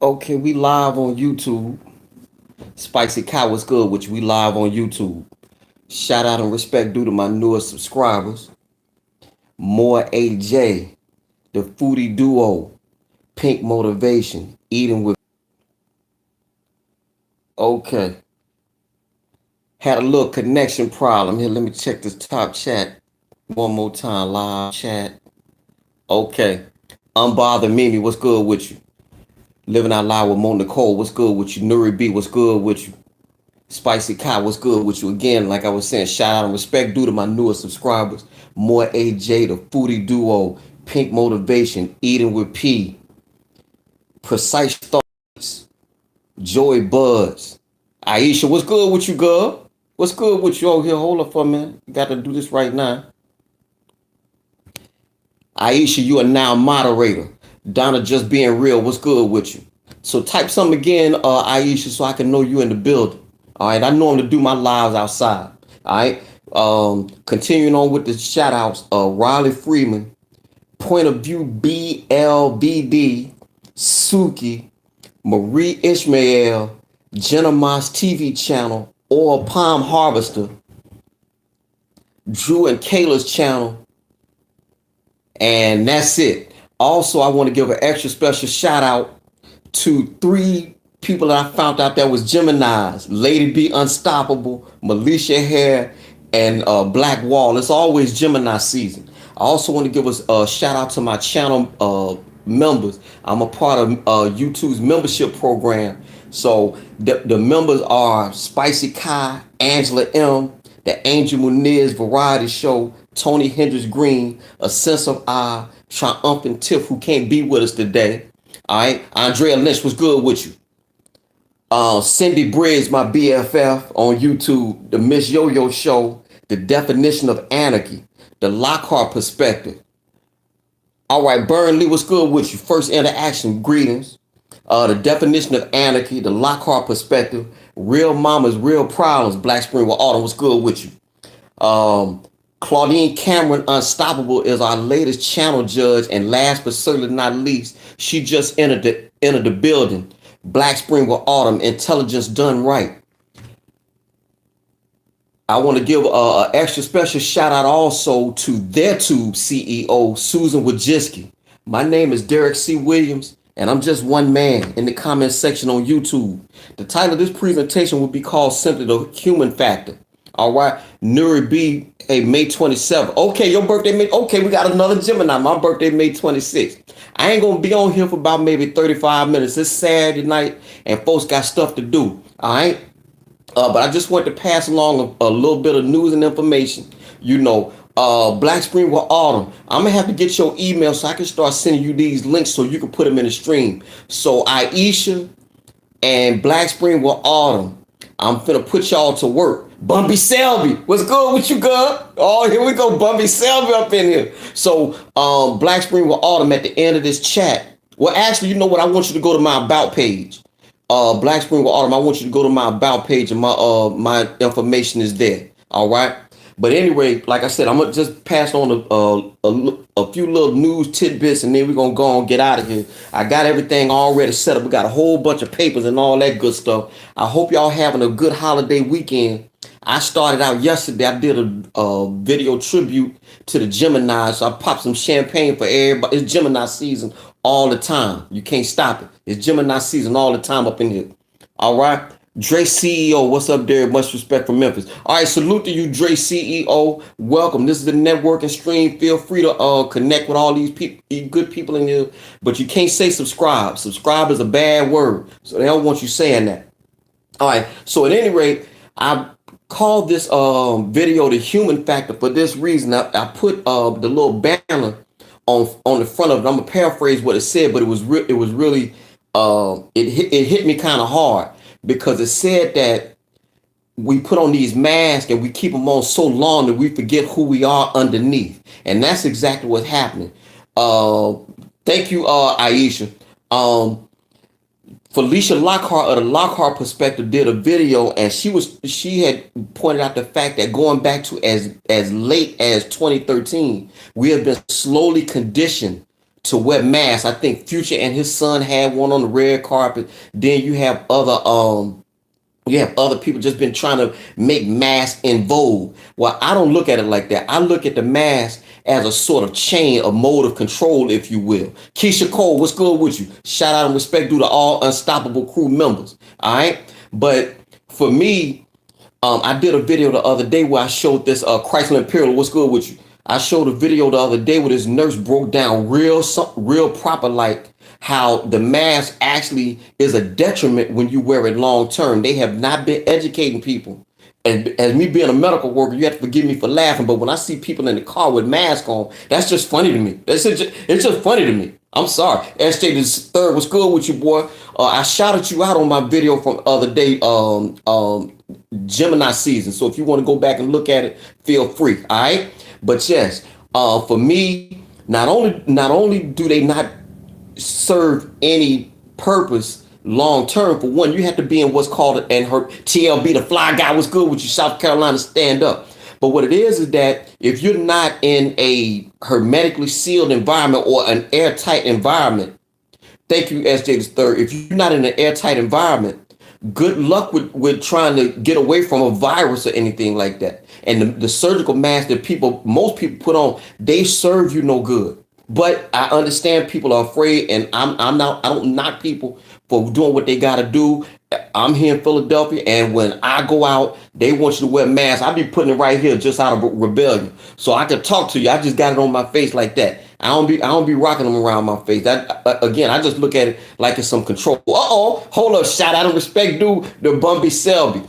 Okay, we live on YouTube. Spicy Cow, what's good? Which we live on YouTube. Shout out and respect due to my newest subscribers. More AJ, the foodie duo, Pink Motivation, eating with. Okay, had a little connection problem here. Let me check this top chat one more time. Live chat. Okay, Unbothered Mimi, what's good with you? Living Out Loud with Mo Nicole, what's good with you? Nuri B, what's good with you? Spicy Kai, what's good with you? Again, like I was saying, shout out and respect due to my newest subscribers. More AJ, the foodie duo, Pink Motivation, Eating with P, Precise Thoughts, Joy Buzz. Aisha, what's good with you, girl? What's good with you? Oh, here, hold up for a minute. You got to do this right now. Aisha, you are now moderator. Donna, just being real, what's good with you? So type something again, Aisha, so I can know you in the building. All right, I normally do my lives outside. All right, continuing on with the shout outs. Riley Freeman, Point of View BLBD, Suki, Marie Ishmael, Jenna Moss TV channel, or Palm Harvester, Drew and Kayla's channel, and that's it. Also, I want to give an extra special shout out to 3 people that I found out that was Geminis: Lady B Unstoppable, Militia Hare, and Black Wall. It's always Gemini season. I also want to give a shout out to my channel members. I'm a part of YouTube's membership program. So the members are Spicy Kai, Angela M, The Angel Muniz Variety Show, Tony Hendricks Green, A Sense of I, Triumphant Tiff, who can't be with us today. All right, Andrea Lynch, what's good with you? Cindy Briggs, my BFF on YouTube, the Miss Yo-Yo Show, The Definition of Anarchy, the Lockhart Perspective. All right, Burnley, what's good with you? First Interaction, greetings. The Definition of Anarchy, the Lockhart Perspective, Real Mamas, Real Problems, Black Spring with Autumn, what's good with you? Claudine Cameron, Unstoppable, is our latest channel judge, and last but certainly not least, she just entered the building. Black Spring with Autumn, Intelligence Done Right. I want to give an extra special shout out also to their Tube CEO, Susan Wojcicki. My name is DerrickCWilliams, and I'm just one man in the comment section on YouTube. The title of this presentation will be called simply The Human Factor. All right, Nuri B, hey, May 27th. Okay, your birthday, May. Okay, we got another Gemini. My birthday, May 26th. I ain't gonna be on here for about maybe 35 minutes. It's Saturday night, and folks got stuff to do. All right, but I just want to pass along a little bit of news and information. You know, Black Spring with Autumn. I'm gonna have to get your email so I can start sending you these links so you can put them in the stream. So Aisha and Black Spring with Autumn, I'm finna put y'all to work. Bumpy Selby, what's good with you, girl? Oh, here we go, Bumpy Selby up in here. So, Black Spring with Autumn at the end of this chat. Well, actually, you know what? I want you to go to my About page. Black Spring with Autumn, I want you to go to my About page, and my information is there. All right. But anyway, like I said, I'm gonna just pass on a few little news tidbits, and then we're gonna go and get out of here. I got everything already set up. We got a whole bunch of papers and all that good stuff. I hope y'all having a good holiday weekend. I started out yesterday. I did a video tribute to the Gemini. So I popped some champagne for everybody. It's Gemini season all the time. You can't stop it. It's Gemini season all the time up in here. All right. Dre CEO, what's up, Derrick? Much respect from Memphis. All right, salute to you, Dre CEO. Welcome. This is the networking stream. Feel free to connect with all these people, good people in here. But you can't say subscribe. Subscribe is a bad word, so they don't want you saying that. All right. So at any rate, I called this video The Human Factor for this reason. I put the little banner on the front of it. I'm gonna paraphrase what it said, but it was really it hit me kind of hard. Because it said that we put on these masks and we keep them on so long that we forget who we are underneath. And that's exactly what's happening. Thank you, Aisha. Felicia Lockhart of the Lockhart Perspective did a video, and she had pointed out the fact that going back to as late as 2013, we have been slowly conditioned to wear masks. I think Future and his son had one on the red carpet. Then you have other people just been trying to make masks in vogue. Well, I don't look at it like that. I look at the mask as a sort of chain, a mode of control, if you will. Keisha Cole, what's good with you? Shout out and respect due to all Unstoppable crew members. All right. But for me, I did a video the other day where I showed this Chrysler Imperial. What's good with you? I showed a video the other day where this nurse broke down real proper, like how the mask actually is a detriment when you wear it long term. They have not been educating people. And as me being a medical worker, you have to forgive me for laughing, but when I see people in the car with masks on, that's just funny to me. It's just funny to me. I'm sorry. SJ the third was good with you, boy. I shouted you out on my video from the other day, Gemini season. So if you want to go back and look at it, feel free. All right. But yes, for me, not only do they not serve any purpose long term, for one, you have to be in what's called and her TLB, the fly guy was good with you, South Carolina stand up. But what it is that if you're not in a hermetically sealed environment or an airtight environment, thank you, SJ the third. If you're not in an airtight environment, good luck with trying to get away from a virus or anything like that. And the surgical mask that most people put on, they serve you no good. But I understand people are afraid, and I don't knock people for doing what they got to do. I'm here in Philadelphia, and when I go out, they want you to wear masks. I be putting it right here just out of rebellion, so I can talk to you. I just got it on my face like that. I don't be rocking them around my face. That again, I just look at it like it's some control. Hold up, shout out and respect due to Bumby Selby.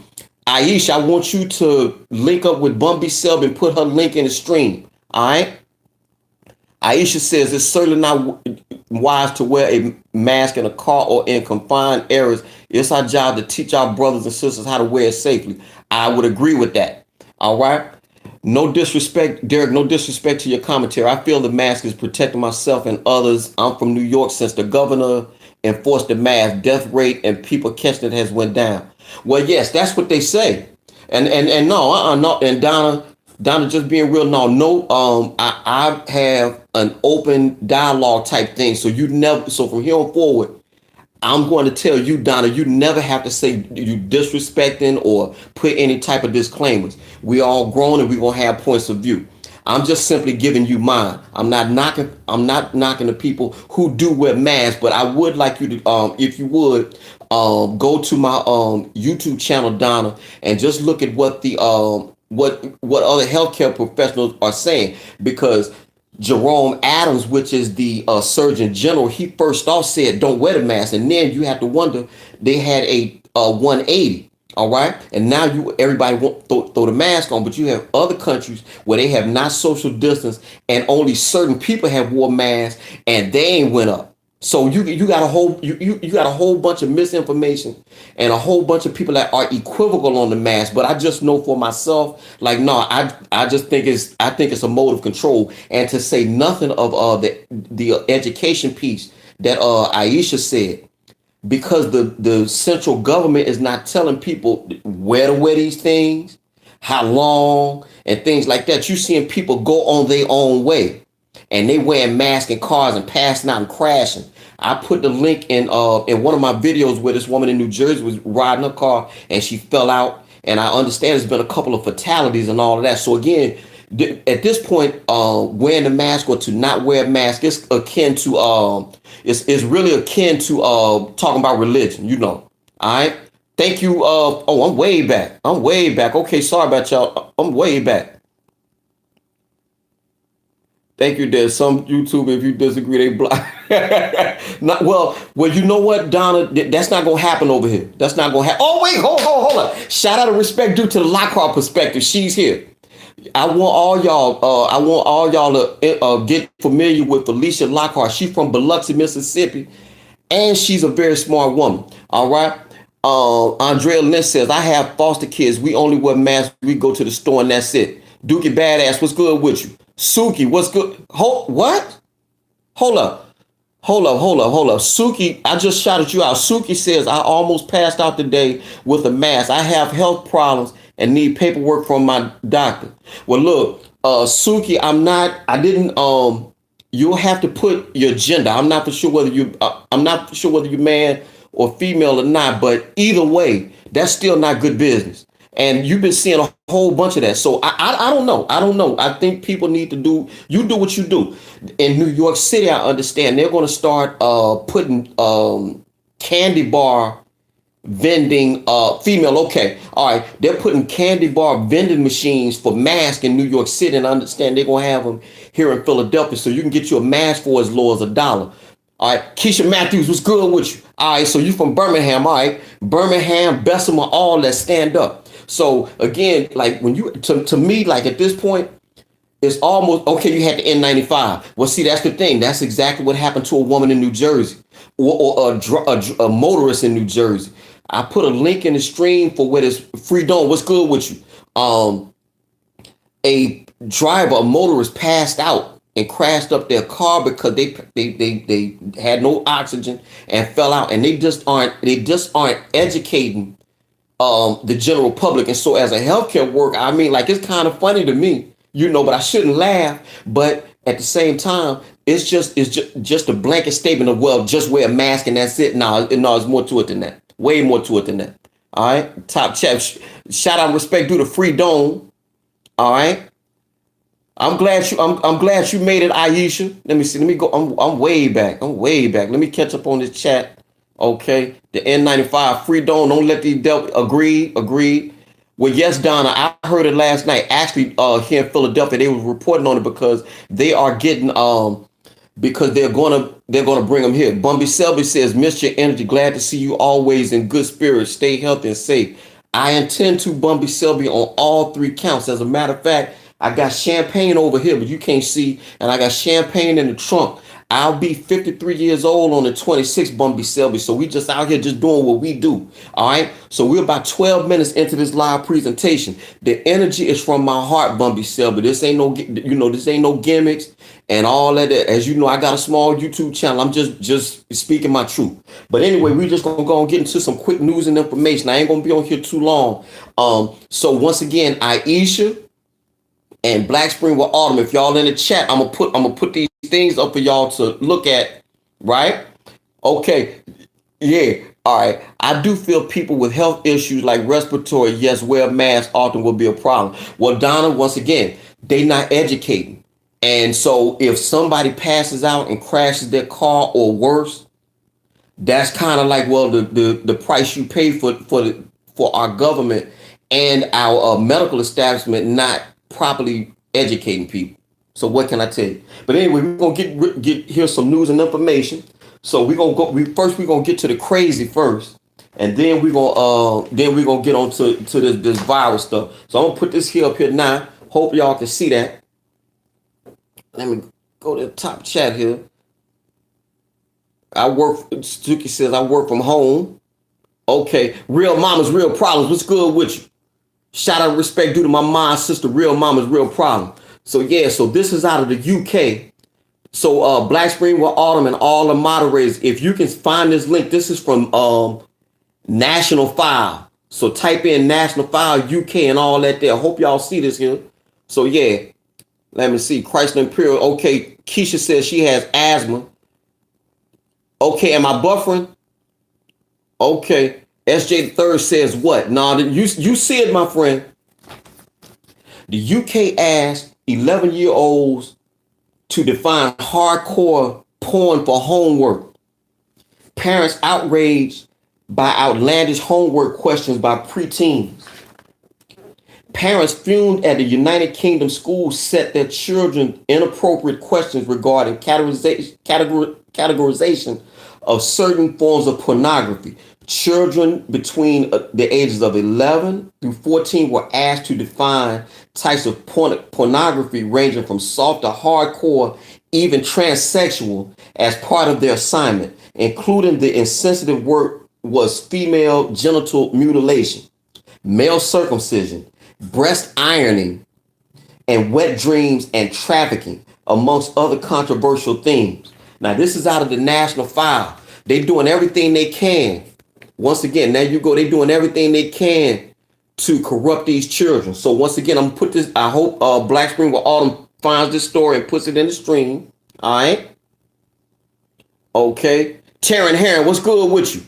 Aisha, I want you to link up with Bumby Selby and put her link in the stream. All right. Aisha says it's certainly not wise to wear a mask in a car or in confined areas. It's our job to teach our brothers and sisters how to wear it safely. I would agree with that. All right. No disrespect, Derrick, no disrespect to your commentary. I feel the mask is protecting myself and others. I'm from New York. Since the governor enforced the mask, death rate and people catching it has went down. Well, yes, that's what they say. And no, and Donna just being real. I have an open dialogue type thing. So from here on forward, I'm going to tell you, Donna, you never have to say you disrespecting or put any type of disclaimers. We all grown and we're going to have points of view. I'm just simply giving you mine. I'm not knocking the people who do wear masks, but I would like you to, if you would, go to my YouTube channel, Donna, and just look at what the what other healthcare professionals are saying, because Jerome Adams, which is the Surgeon General, he first off said don't wear the mask, and then you have to wonder they had a 180. All right. And now everybody won't throw the mask on, but you have other countries where they have not social distance and only certain people have wore masks and they ain't went up. So you got a whole bunch of misinformation and a whole bunch of people that are equivocal on the mask. But I just know for myself, like, no, I just think it's a mode of control. And to say nothing of the education piece that Aisha said, because the central government is not telling people where to wear these things, how long, and things like that. You seeing people go on their own way, and they wearing masks in cars and passing out and crashing. I put the link in one of my videos where this woman in New Jersey was riding her car and she fell out. And I understand there's been a couple of fatalities and all of that. So again, at this point, wearing the mask or to not wear a mask, it's akin to it's really akin to talking about religion, you know. All right. Thank you. I'm way back. Okay, sorry about y'all. I'm way back. Thank you. There's some YouTube, if you disagree, they block. Well, you know what, Donna? That's not gonna happen over here. That's not gonna happen. Oh wait, hold on. Shout out and respect due to the Lockhart perspective. She's here. I want all y'all to get familiar with Felicia Lockhart. She's from Biloxi, Mississippi, and she's a very smart woman. All right. Andrea Lynch says, I have foster kids. We only wear masks. We go to the store and that's it. Dookie Badass, what's good with you? Suki, what's good? What? Hold up. Suki, I just shouted you out. Suki says, I almost passed out today with a mask. I have health problems and need paperwork from my doctor. Well, look, Suki, you'll have to put your gender. I'm not for sure whether I'm not sure whether you're man or female or not, but either way, that's still not good business. And you've been seeing a whole bunch of that. So I don't know. I don't know. I think people need to do what you do. In New York City, I understand they're going to start putting candy bar vending female. Okay, all right, they're putting candy bar vending machines for masks in New York City, and I understand they're gonna have them here in Philadelphia, so you can get you a mask for as low as $1. All right, Keisha Matthews, what's good with you? All right, so you from Birmingham. All right, Birmingham, Bessemer, all that, stand up. So again, like when you to me, like at this point, it's almost okay. You had the N95. Well, see, that's the thing. That's exactly what happened to a woman in New Jersey, or a motorist in New Jersey. I put a link in the stream for where this Freedom. What's good with you? A driver, a motorist, passed out and crashed up their car because they had no oxygen and fell out, and they just aren't educating the general public. And so, as a healthcare worker, I mean, like, it's kind of funny to me, but I shouldn't laugh. But at the same time, it's just a blanket statement of, well, just wear a mask and that's it. No, it's more to it than that. Way more to it than that. All right. Top chat. Shout out, respect due to Freedom. All right. I'm glad you made it, Iseashia. Let me see. Let me go. I'm way back. Let me catch up on this chat. Okay. The N95 Freedom. Don't let these devil. Agreed. Well, yes, Donna, I heard it last night. Actually, here in Philadelphia, they were reporting on it because they are getting because they're gonna bring them here. Bumby Selby says, "Miss your energy. Glad to see you always in good spirits. Stay healthy and safe." I intend to, Bumby Selby, on all 3 counts. As a matter of fact, I got champagne over here, but you can't see, and I got champagne in the trunk. I'll be 53 years old on the 26th, Bumby Selby. So we just out here just doing what we do. All right. So we're about 12 minutes into this live presentation. The energy is from my heart, Bumby Selby. This ain't no gimmicks and all that. As you know, I got a small YouTube channel. I'm just speaking my truth. But anyway, we're just gonna go and get into some quick news and information. I ain't gonna be on here too long. So once again, Iseashia and Black Spring with Autumn, if y'all in the chat, I'm gonna put these things up for y'all to look at, right? Okay, yeah, all right. I do feel people with health issues like respiratory, yes, wear masks often will be a problem. Well, Donna, once again, they not educating. And so if somebody passes out and crashes their car or worse, that's kind of like, well, the price you pay for our government and our medical establishment not properly educating people. So what can I tell you? But anyway, we're gonna get here's some news and information. So we're gonna get to the crazy first, and then we're gonna get on to this virus stuff. So I'm gonna put this here up here now. Hope y'all can see that. Let me go to the top chat here. Suki says I work from home. Okay, real mamas, real problems. What's good with you? Shout out, respect due to my mom, sister, real mamas, real problem. So yeah, so this is out of the UK. So Black Spring with Autumn and all the moderators, if you can find this link, this is from National File. So type in National File UK and all that there. Hope y'all see this here. So yeah, let me see. Chrysler Imperial. Okay, Keisha says she has asthma. Okay, am I buffering? Okay. SJ the Third says what? Nah, you see it, my friend. The UK asked 11-year-olds to define hardcore porn for homework. Parents outraged by outlandish homework questions by preteens. Parents fumed at the United Kingdom schools set their children inappropriate questions regarding categorization of certain forms of pornography. Children between the ages of 11 through 14 were asked to define types of pornography ranging from soft to hardcore, even transsexual, as part of their assignment, including the insensitive work was female genital mutilation, male circumcision, breast ironing, and wet dreams and trafficking, amongst other controversial themes. Now, this is out of the National File. They're doing everything they can. Once again, there you go. They're doing everything they can to corrupt these children. So once again, I'm gonna put this. I hope Black Spring with Autumn finds this story and puts it in the stream. All right. Okay. Taryn Heron, what's good with you?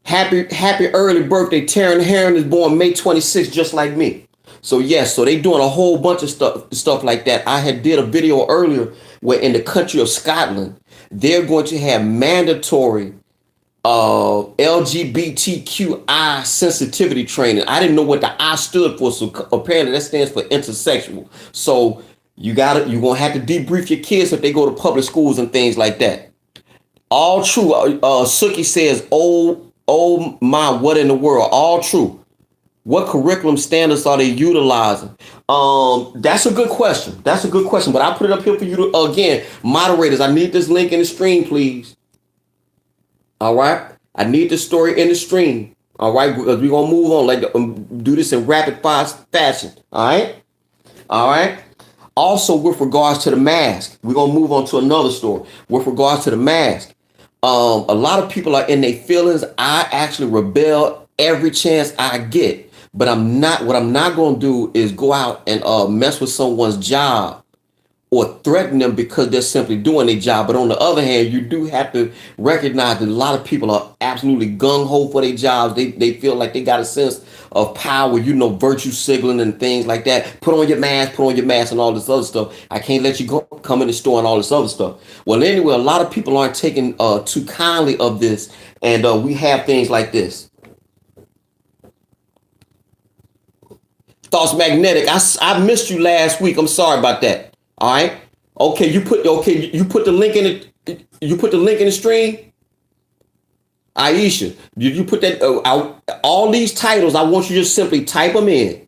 Happy early birthday. Taryn Heron is born May 26th, just like me. So yes, so they doing a whole bunch of stuff like that. I had did a video earlier where in the country of Scotland, they're going to have mandatory LGBTQI sensitivity training. I didn't know what the I stood for, so apparently that stands for intersexual. So you're gonna have to debrief your kids if they go to public schools and things like that. All true. Suki says, oh my, what in the world? All true. What curriculum standards are they utilizing? That's a good question. That's a good question. But I'll put it up here for you to, again, moderators, I need this link in the stream, please. All right. I need the story in the stream. All right. Because we're going to move on. Do this in rapid fire fashion. All right. All right. Also, with regards to the mask, we're going to move on to another story. With regards to the mask, a lot of people are in their feelings. I actually rebel every chance I get. But what I'm not going to do is go out and mess with someone's job or threaten them because they're simply doing their job. But on the other hand, you do have to recognize that a lot of people are absolutely gung-ho for their jobs. They feel like they got a sense of power, virtue signaling and things like that. Put on your mask and all this other stuff. I can't let you come in the store and all this other stuff. Well, anyway, a lot of people aren't taking too kindly of this. And we have things like this. Thoughts Magnetic. I missed you last week. I'm sorry about that. All right. Okay, you put the link in it. You put the link in the stream. Aisha, did you put that? All these titles, I want you to just simply type them in.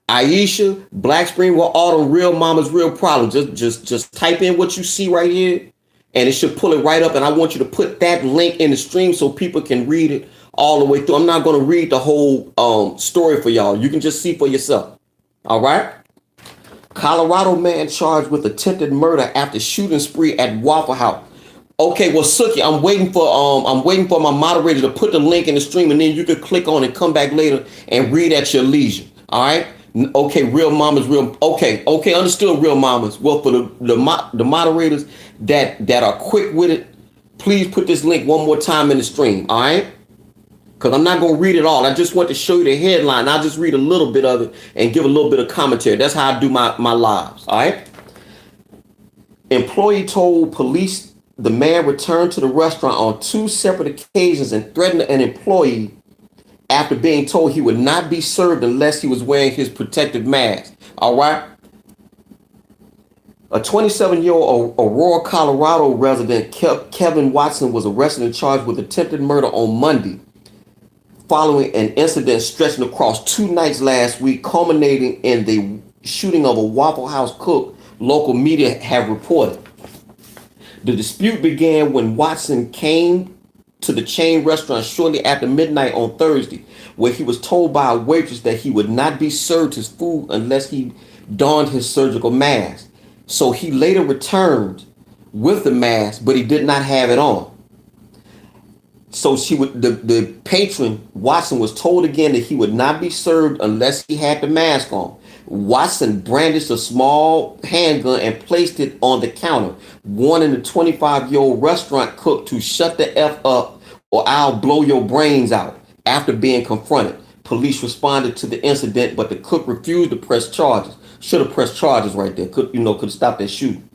Aisha, Black Spring War Autumn, Real Mama's Real Problem. Just type in what you see right here, and it should pull it right up. And I want you to put that link in the stream so people can read it all the way through. I'm not going to read the whole story for y'all. You can just see for yourself. All right. Colorado man charged with attempted murder after shooting spree at Waffle House. Okay, well, Suki, I'm waiting for my moderator to put the link in the stream, and then you can click on it, come back later and read at your leisure. All right. Okay, real mamas, real. Okay, understood, real mamas. Well, for the moderators that are quick with it, please put this link one more time in the stream. All right. Because I'm not going to read it all. I just want to show you the headline. I'll just read a little bit of it and give a little bit of commentary. That's how I do my lives. All right. Employee told police the man returned to the restaurant on 2 separate occasions and threatened an employee after being told he would not be served unless he was wearing his protective mask. All right. A 27-year-old Aurora, Colorado resident, Kevin Watson, was arrested and charged with attempted murder on Monday, following an incident stretching across 2 nights last week, culminating in the shooting of a Waffle House cook, local media have reported. The dispute began when Watson came to the chain restaurant shortly after midnight on Thursday, where he was told by a waitress that he would not be served his food unless he donned his surgical mask. So he later returned with the mask, but he did not have it on. So the patron, Watson, was told again that he would not be served unless he had the mask on. Watson brandished a small handgun and placed it on the counter, warning the 25-year-old restaurant cook to shut the F up or I'll blow your brains out. After being confronted, police responded to the incident, but the cook refused to press charges. Should have pressed charges right there. Could have stopped that shooting.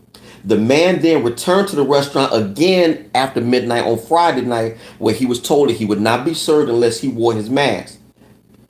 The man then returned to the restaurant again after midnight on Friday night, where he was told that he would not be served unless he wore his mask.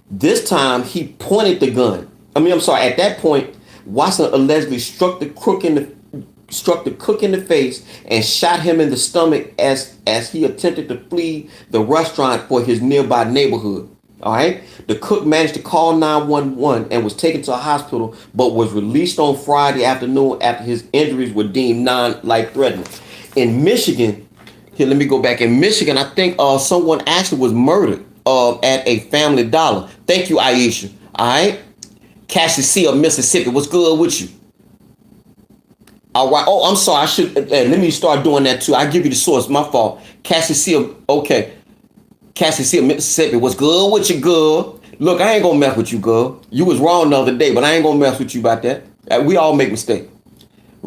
This time, he pointed the gun. At that point, Watson allegedly struck the cook in the face and shot him in the stomach as he attempted to flee the restaurant for his nearby neighborhood. All right. The cook managed to call 911 and was taken to a hospital, but was released on Friday afternoon after his injuries were deemed non-life-threatening. In Michigan, here, let me go back. In Michigan, I think someone actually was murdered at a Family Dollar. Thank you, Aisha. All right. CashApp of Mississippi. What's good with you? All right. Oh, I'm sorry. I should let me start doing that too. I give you the source. My fault. CashApp. Okay. CashApp of Mississippi. What's good with you, girl? Look, I ain't gonna mess with you, girl. You was wrong the other day, but I ain't gonna mess with you about that. We all make mistakes.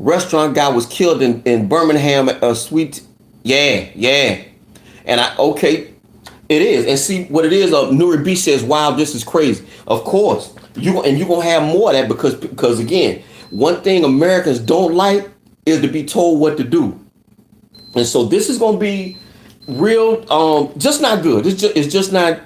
Restaurant guy was killed in Birmingham. Sweet, yeah. And okay, it is. And see what it is. Nuri B says, "Wow, this is crazy." Of course, you're gonna have more of that because again, one thing Americans don't like is to be told what to do, and so this is gonna be real. Just not good. It's just not.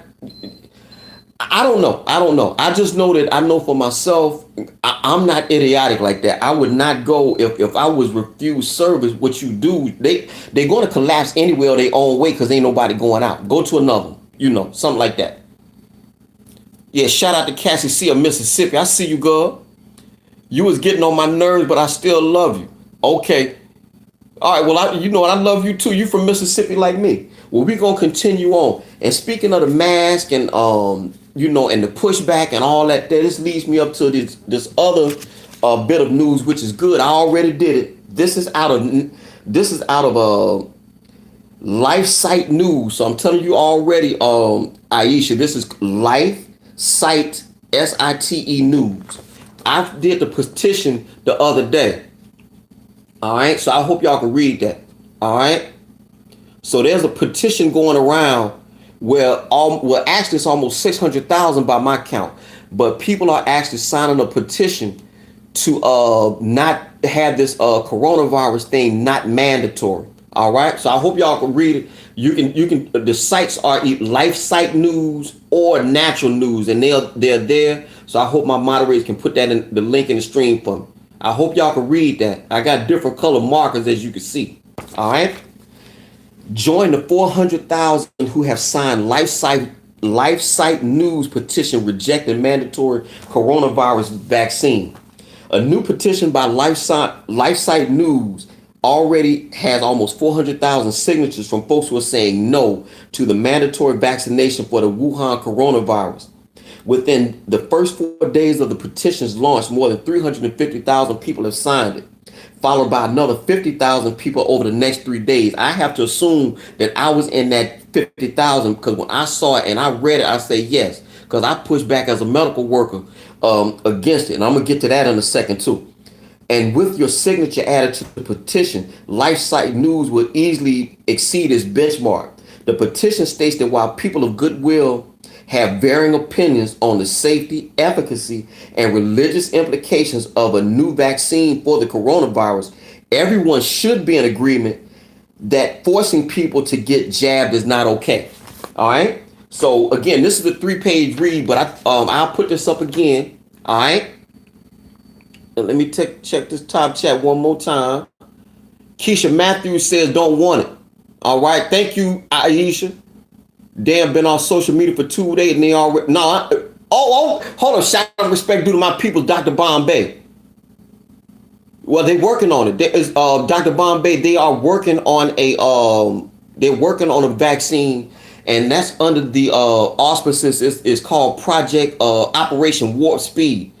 I don't know. I just know that I know for myself, I'm not idiotic like that. I would not go if I was refused service. What you do, they're going to collapse anywhere their own way because ain't nobody going out. Go to another one, something like that. Yeah, shout out to CashApp of Mississippi. I see you, girl. You was getting on my nerves, but I still love you. Okay. All right, well, I love you too. You from Mississippi like me. Well, we're going to continue on. And speaking of the mask and, and the pushback and all that, this leads me up to this other bit of news, which is good. I already did it. This is out of Life Site News. So I'm telling you already, Aisha, this is Life Site, SITE News. I did the petition the other day. All right, so I hope y'all can read that. All right. So there's a petition going around where actually it's almost 600,000 by my count, but people are actually signing a petition to not have this coronavirus thing not mandatory. All right. So I hope y'all can read it. You can. The sites are Life Site News or Natural News, and they're there. So I hope my moderators can put that in the link in the stream for me. I hope y'all can read that. I got different color markers as you can see. All right. Join the 400,000 who have signed Life Site News petition rejecting mandatory coronavirus vaccine. A new petition by Life Site News already has almost 400,000 signatures from folks who are saying no to the mandatory vaccination for the Wuhan coronavirus. Within the first 4 days of the petition's launch, more than 350,000 people have signed it, followed by another 50,000 people over the next 3 days. I have to assume that I was in that 50,000 because when I saw it and I read it, I say yes, because I pushed back as a medical worker against it. And I'm going to get to that in a second, too. And with your signature added to the petition, Life Site News will easily exceed its benchmark. The petition states that while people of goodwill have varying opinions on the safety, efficacy, and religious implications of a new vaccine for the coronavirus, everyone should be in agreement that forcing people to get jabbed is not okay. All right. So again, this is a 3-page read, but I'll put this up again. All right. And let me check this top chat one more time. Keisha Matthews says don't want it. All right. Thank you, Aisha. Damn, been on social media for 2 days and they already hold on. Shout out respect due to my people, Dr. Bombay. Well, they're working on it. There is Dr. Bombay. They are working on a vaccine, and that's under the auspices. It's called Project Operation Warp Speed.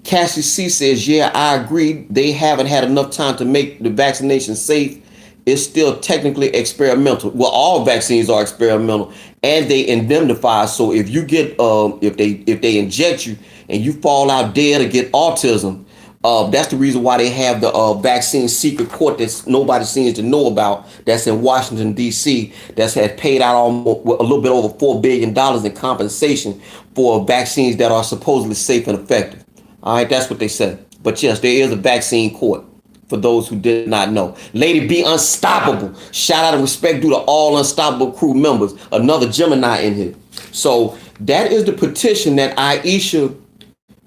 Cassie C says, yeah, I agree. They haven't had enough time to make the vaccination safe. It's still technically experimental. Well, all vaccines are experimental, and they indemnify. So if you get if they inject you and you fall out dead or get autism, that's the reason why they have the vaccine secret court that nobody seems to know about. That's in Washington D.C. That's had paid out almost a little bit over $4 billion in compensation for vaccines that are supposedly safe and effective. All right, that's what they said. But yes, there is a vaccine court. For those who did not know. Lady B Unstoppable. Shout out and respect due to all Unstoppable crew members. Another Gemini in here. So that is the petition that Iseashia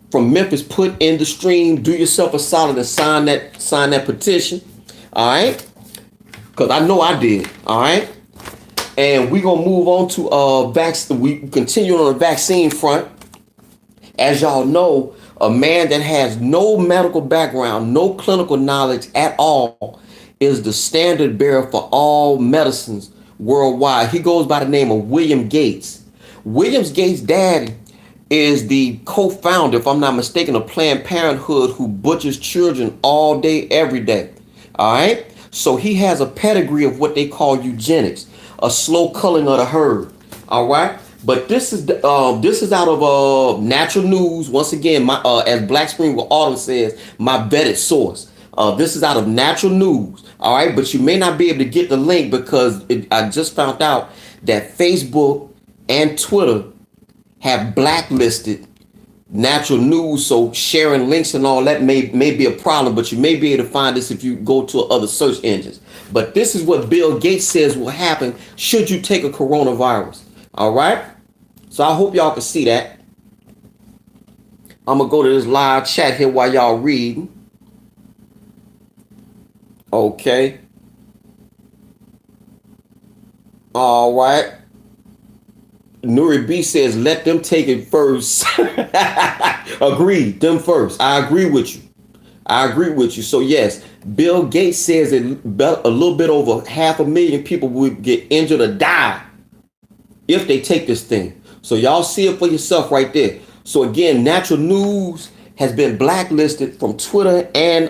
from Memphis put in the stream. Do yourself a solid and sign that petition. All right. Because I know I did. All right. And we're going to move on to vaccine. We continue on the vaccine front. As y'all know, a man that has no medical background, no clinical knowledge at all, is the standard bearer for all medicines worldwide. He goes by the name of William Gates. William Gates' dad is the co-founder, if I'm not mistaken, of Planned Parenthood, who butchers children all day, every day. All right. So he has a pedigree of what they call eugenics, a slow culling of the herd. All right. But this is out of Natural News. Once again, my as Black Spring with Autumn says, my vetted source. This is out of Natural News. All right, but you may not be able to get the link because I just found out that Facebook and Twitter have blacklisted Natural News, so sharing links and all that may be a problem, but you may be able to find this if you go to other search engines. But this is what Bill Gates says will happen should you take a coronavirus. All right, so I hope y'all can see that. I'm gonna go to this live chat here while y'all reading. Okay. All right. Nuri B says, let them take it first. Agreed, them first. I agree with you. So yes, Bill Gates says that a little bit over 500,000 people will get injured or die if they take this thing. So y'all see it for yourself right there. So again, Natural News has been blacklisted from Twitter and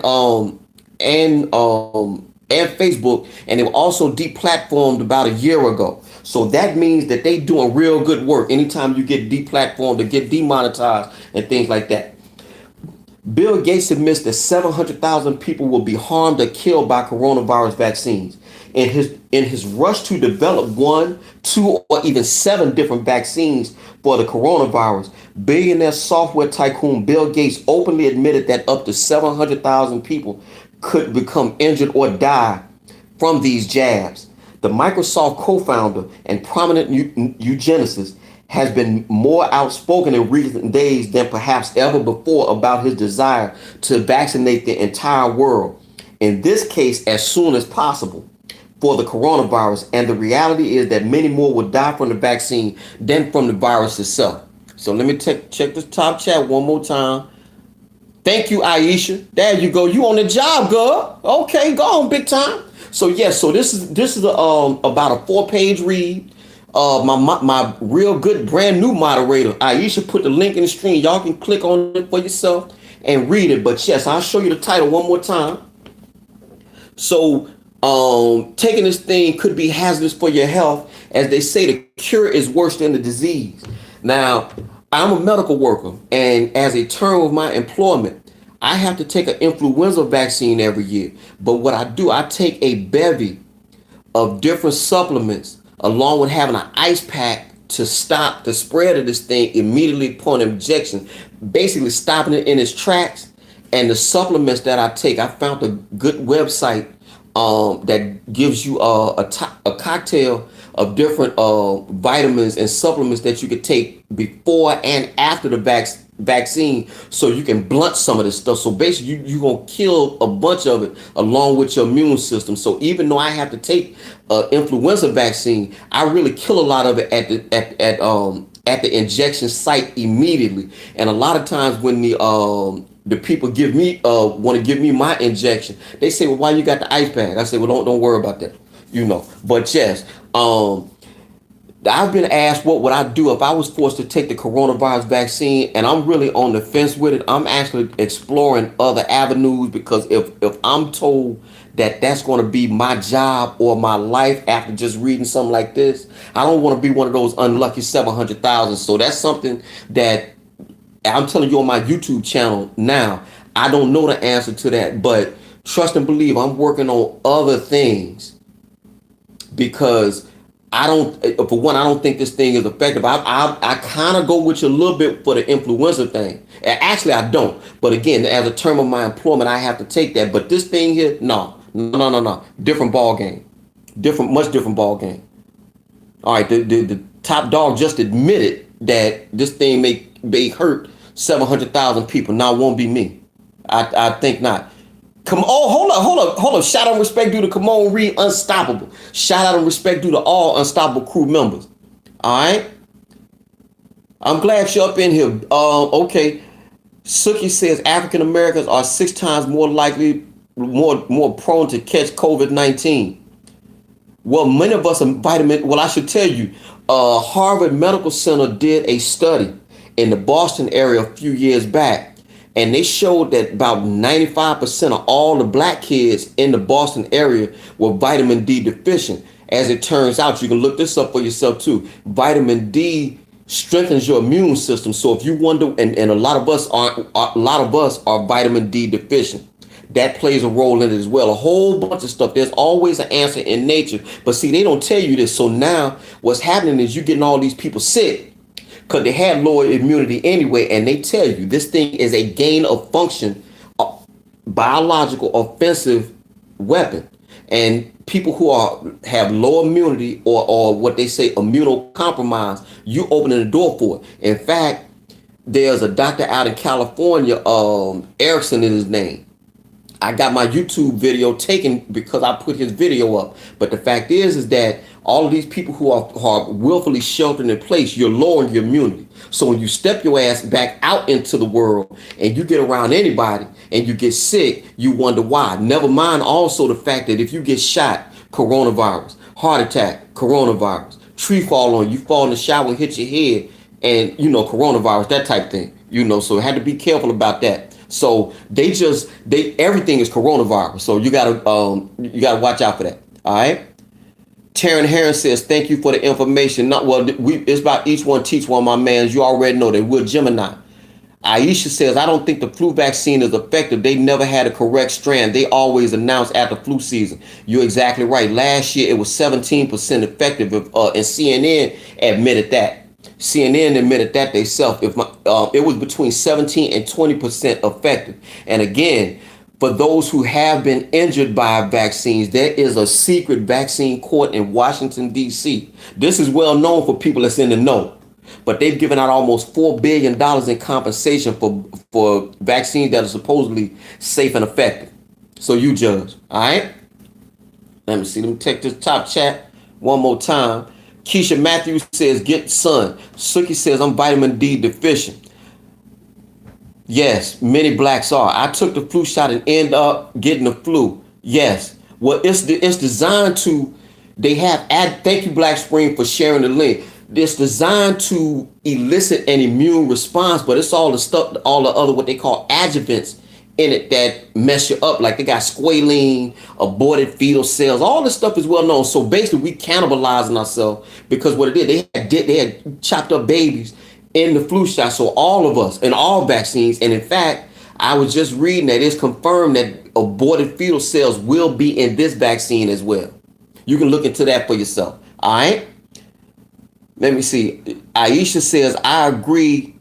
Facebook, and they were also deplatformed about a year ago. So that means that they doing real good work. Anytime you get deplatformed or get demonetized and things like that. Bill Gates admits that 700,000 people will be harmed or killed by coronavirus vaccines. In his rush to develop 1, 2, or even 7 different vaccines for the coronavirus, billionaire software tycoon Bill Gates openly admitted that up to 700,000 people could become injured or die from these jabs. The Microsoft co-founder and prominent eugenicist has been more outspoken in recent days than perhaps ever before about his desire to vaccinate the entire world, in this case as soon as possible, for the coronavirus. And the reality is that many more will die from the vaccine than from the virus itself. So let me check this top chat one more time. Thank you, Aisha. There you go. You on the job, girl. Okay, go on, big time. So yes, so this is about a 4-page read. My real good brand new moderator, Aisha, put the link in the stream. Y'all can click on it for yourself and read it. But yes, I'll show you the title one more time. So taking this thing could be hazardous for your health. As they say, the cure is worse than the disease. Now, I'm a medical worker, and as a term of my employment, I have to take an influenza vaccine every year. But what I do, I take a bevy of different supplements along with having an ice pack to stop the spread of this thing immediately upon injection, basically stopping it in its tracks. And the supplements that I take, I found a good website that gives you a cocktail of different vitamins and supplements that you could take before and after the vaccine, so you can blunt some of this stuff. So basically you're gonna kill a bunch of it along with your immune system. So even though I have to take influenza vaccine, I really kill a lot of it at the injection site immediately. And a lot of times when the people give me want to give me my injection, they say, well, why you got the ice pack? I say, well, don't worry about that, But yes, I've been asked what would I do if I was forced to take the coronavirus vaccine, and I'm really on the fence with it. I'm actually exploring other avenues, because if I'm told that that's going to be my job or my life after just reading something like this, I don't want to be one of those unlucky 700,000. So that's something that I'm telling you on my YouTube channel now. I don't know the answer to that, but trust and believe I'm working on other things, because I don't think this thing is effective. I kind of go with you a little bit for the influenza thing. Actually, I don't. But again, as a term of my employment, I have to take that. But this thing here, no. Different ball game. Much different ball game. All right, the top dog just admitted that this thing may hurt 700,000 people. Now it won't be me. I think not. Hold up. Shout out and respect due to Kamon Reed Unstoppable. Shout out and respect due to all Unstoppable crew members. All right. I'm glad you're up in here. Okay. Suki says African Americans are 6 times more likely, more prone to catch COVID-19. Well, many of us are well, I should tell you, Harvard Medical Center did a study in the Boston area a few years back. And they showed that about 95% of all the black kids in the Boston area were vitamin D deficient. As it turns out, you can look this up for yourself too. Vitamin D strengthens your immune system. So if you wonder, and a lot of us are vitamin D deficient. that plays a role in it as well. A whole bunch of stuff. There's always an answer in nature. But see, they don't tell you this. So now what's happening is you're getting all these people sick because they had lower immunity anyway. And they tell you this thing is a gain of function, biological offensive weapon. And people who have low immunity or what they say immunocompromised, you opening the door for it. In fact, there's a doctor out in California, Erickson is his name. I got my YouTube video taken because I put his video up. But the fact is that all of these people who are willfully sheltered in place, you're lowering your immunity. So when you step your ass back out into the world and you get around anybody and you get sick, you wonder why. Never mind also the fact that if you get shot, coronavirus, heart attack, coronavirus, tree fall on you, fall in the shower and hit your head, and coronavirus, that type thing, so had to be careful about that. So everything is coronavirus. So you gotta watch out for that. All right. Taryn Harris says, thank you for the information. It's about each one teach one, my man. You already know that we're Gemini. Aisha says, I don't think the flu vaccine is effective. They never had a correct strand. They always announce after flu season. You're exactly right. Last year, it was 17% effective. And CNN admitted that. CNN admitted that themselves. It was between 17 and 20% effective. And again, for those who have been injured by vaccines, there is a secret vaccine court in Washington, D.C. This is well known for people that's in the know. But they've given out almost $4 billion in compensation for vaccines that are supposedly safe and effective. So you judge. All right. Let me see. Let me take this top chat one more time. Keisha Matthews says, get sun. Suki says, I'm vitamin D deficient. Yes, many blacks are. I took the flu shot and end up getting the flu. Yes. Well, it's designed to, thank you, Black Spring, for sharing the link. It's designed to elicit an immune response, but it's all the stuff, all the other what they call adjuvants in it that mess you up. Like they got squalene, aborted fetal cells, all this stuff is well known. So basically we cannibalizing ourselves because what it did, they had chopped up babies in the flu shot. So all of us in all vaccines, and in fact, I was just reading that it's confirmed that aborted fetal cells will be in this vaccine as well. You can look into that for yourself. All right. Let me see. Aisha says, I agree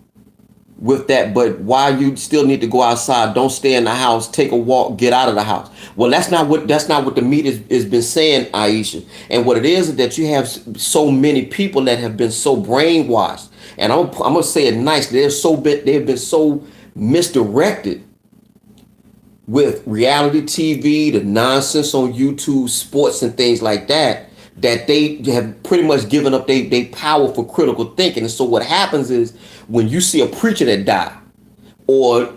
with that, but why you still need to go outside? Don't stay in the house. Take a walk. Get out of the house. Well, that's not what the media has been saying, Aisha. And what it is that you have so many people that have been so brainwashed. And I'm gonna say it nicely. They've been so misdirected with reality TV, the nonsense on YouTube, sports, and things like that. That they have pretty much given up their power for critical thinking. And so what happens is when you see a preacher that died, or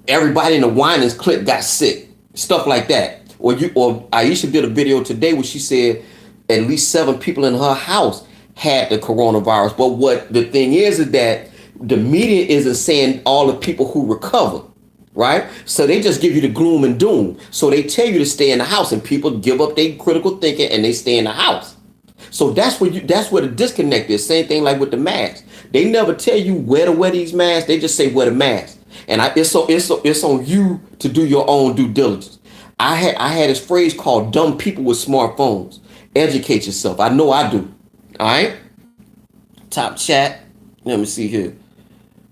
everybody in the Winans clique got sick, stuff like that. Or Aisha did a video today where she said at least 7 people in her house had the coronavirus. But what the thing is that the media isn't saying all the people who recover. Right? So they just give you the gloom and doom. So they tell you to stay in the house, and people give up their critical thinking and they stay in the house. So that's where the disconnect is. Same thing like with the mask. They never tell you where to wear these masks. They just say wear the mask. And it's on you to do your own due diligence. I had this phrase called dumb people with smartphones. Educate yourself. I know I do. All right. Top chat. Let me see here.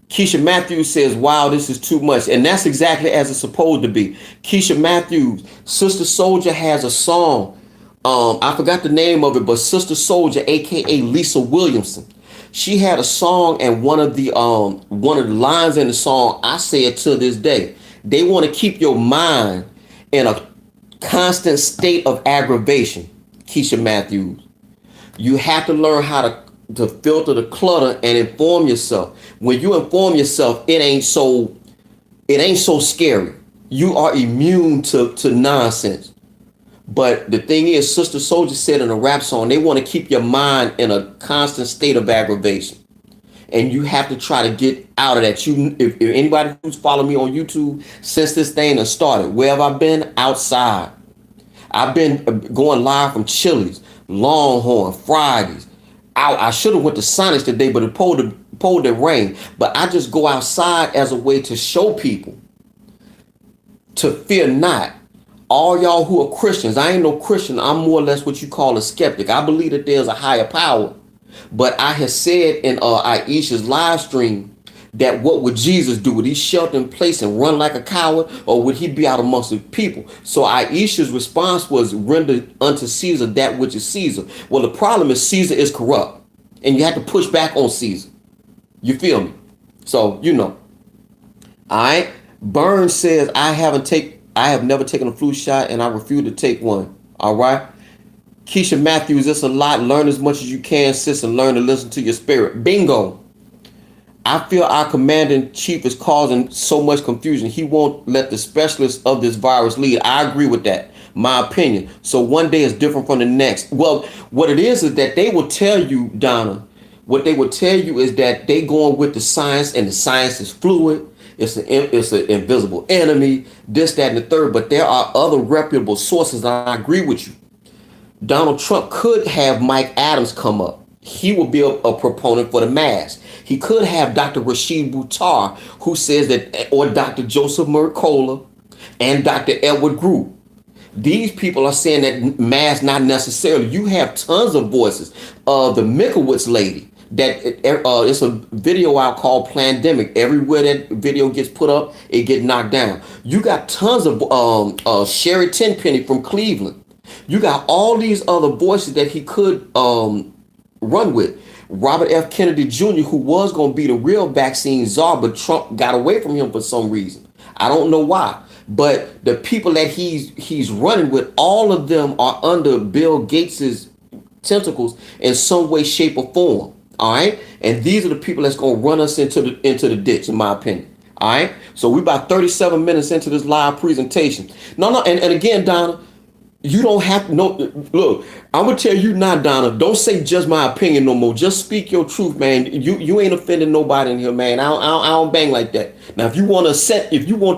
Keisha Matthews says, wow, this is too much. And that's exactly as it's supposed to be. Keisha Matthews, Sister Soldier has a song. I forgot the name of it, but Sister Soldier, aka Lisa Williamson, she had a song, and one of the lines in the song, I say it to this day. They want to keep your mind in a constant state of aggravation. Keisha Matthews, you have to learn how to filter the clutter and inform yourself. When you inform yourself, it ain't so scary. You are immune to nonsense. But the thing is, Sister Soldier said in a rap song, they want to keep your mind in a constant state of aggravation. And you have to try to get out of that. If anybody who's followed me on YouTube since this thing has started, where have I been? Outside. I've been going live from Chili's, Longhorn, Fridays. I should have went to Sonics today, but it poured the rain. But I just go outside as a way to show people to fear not. All y'all who are Christians, I ain't no Christian. I'm more or less what you call a skeptic. I believe that there's a higher power. But I had said in Aisha's live stream that what would Jesus do? Would he shelter in place and run like a coward, or would he be out amongst the people? So Aisha's response was, render unto Caesar that which is Caesar. Well, the problem is Caesar is corrupt, and you have to push back on Caesar. You feel me? So, all right. Burns says, I have never taken a flu shot and I refuse to take one. All right. Keisha Matthews, it's a lot. Learn as much as you can, sis, and learn to listen to your spirit. Bingo. I feel our commander-in-chief is causing so much confusion. He won't let the specialists of this virus lead. I agree with that. My opinion. So one day is different from the next. Well, what it is that they will tell you, Donna, what they will tell you is that they going with the science, and the science is fluid. It's an invisible enemy, this, that, and the third. But there are other reputable sources. And I agree with you. Donald Trump could have Mike Adams come up. He will be a proponent for the mask. He could have Dr. Rashid Buttar, who says that, or Dr. Joseph Mercola and Dr. Edward Group. These people are saying that mask not necessarily. You have tons of voices. The Mikowitz lady, that it's a video out called Plandemic. Everywhere that video gets put up, it gets knocked down. You got tons of Sherry Tenpenny from Cleveland. You got all these other voices that he could run with. Robert F. Kennedy Jr., who was going to be the real vaccine czar, but Trump got away from him for some reason. I don't know why. But the people that he's running with, all of them are under Bill Gates's tentacles in some way, shape, or form. All right. And these are the people that's going to run us into the ditch, in my opinion. All right. So we're about 37 minutes into this live presentation. No. And again, Donna, you don't have to know. Look, I'm gonna tell you now, Donna. Don't say just my opinion no more. Just speak your truth, man. You ain't offending nobody in here, man. I don't bang like that. Now, if you want